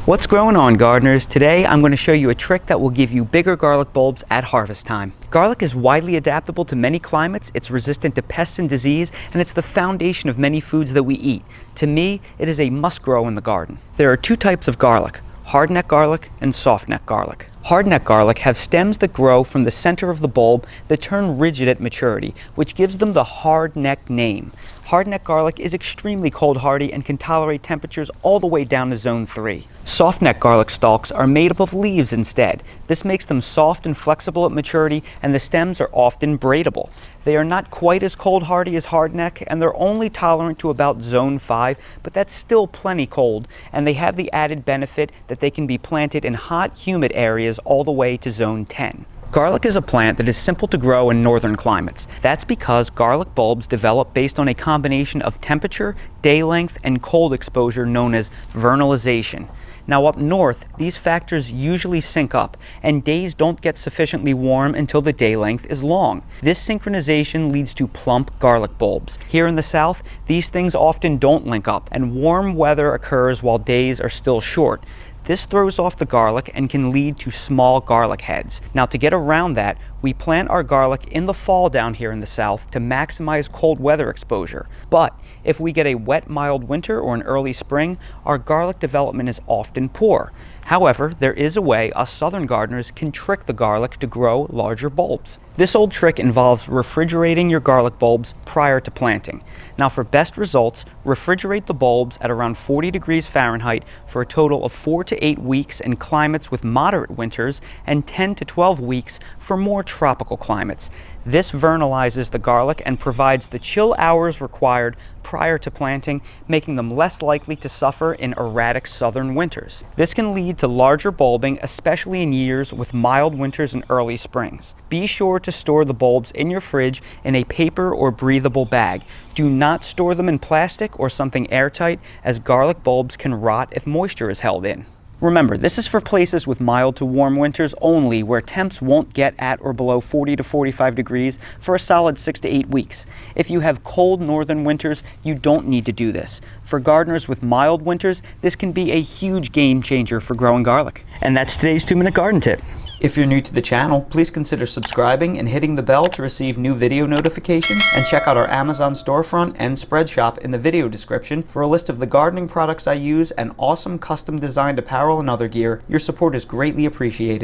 What's growing on, gardeners? Today I'm going to show you a trick that will give you bigger garlic bulbs at harvest time. Garlic is widely adaptable to many climates, it's resistant to pests and disease, and it's the foundation of many foods that we eat. To me, it is a must grow in the garden. There are two types of garlic, hardneck garlic and softneck garlic. Hardneck garlic have stems that grow from the center of the bulb that turn rigid at maturity, which gives them the hardneck name. Hardneck garlic is extremely cold hardy and can tolerate temperatures all the way down to zone 3. Softneck garlic stalks are made up of leaves instead. This makes them soft and flexible at maturity, and the stems are often braidable. They are not quite as cold hardy as hardneck, and they're only tolerant to about zone 5, but that's still plenty cold, and they have the added benefit that they can be planted in hot, humid areas all the way to zone 10. Garlic is a plant that is simple to grow in northern climates. That's because garlic bulbs develop based on a combination of temperature, day length, and cold exposure known as vernalization. Now up north, these factors usually sync up, and days don't get sufficiently warm until the day length is long. This synchronization leads to plump garlic bulbs. Here in the south, these things often don't link up, and warm weather occurs while days are still short. This throws off the garlic and can lead to small garlic heads. Now, to get around that, we plant our garlic in the fall down here in the south to maximize cold weather exposure. But if we get a wet, mild winter or an early spring, our garlic development is often poor. However, there is a way us southern gardeners can trick the garlic to grow larger bulbs. This old trick involves refrigerating your garlic bulbs prior to planting. Now, for best results, refrigerate the bulbs at around 40 degrees Fahrenheit for a total of 4 to 8 weeks in climates with moderate winters and 10 to 12 weeks for more tropical climates. This vernalizes the garlic and provides the chill hours required prior to planting, making them less likely to suffer in erratic southern winters. This can lead to larger bulbing, especially in years with mild winters and early springs. Be sure to store the bulbs in your fridge in a paper or breathable bag. Do not store them in plastic or something airtight, as garlic bulbs can rot if moisture is held in. Remember, this is for places with mild to warm winters only, where temps won't get at or below 40 to 45 degrees for a solid 6 to 8 weeks. If you have cold northern winters, you don't need to do this. For gardeners with mild winters, this can be a huge game changer for growing garlic. And that's today's 2-minute garden tip. If you're new to the channel, please consider subscribing and hitting the bell to receive new video notifications, and check out our Amazon storefront and spread shop in the video description for a list of the gardening products I use and awesome custom designed apparel and other gear. Your support is greatly appreciated.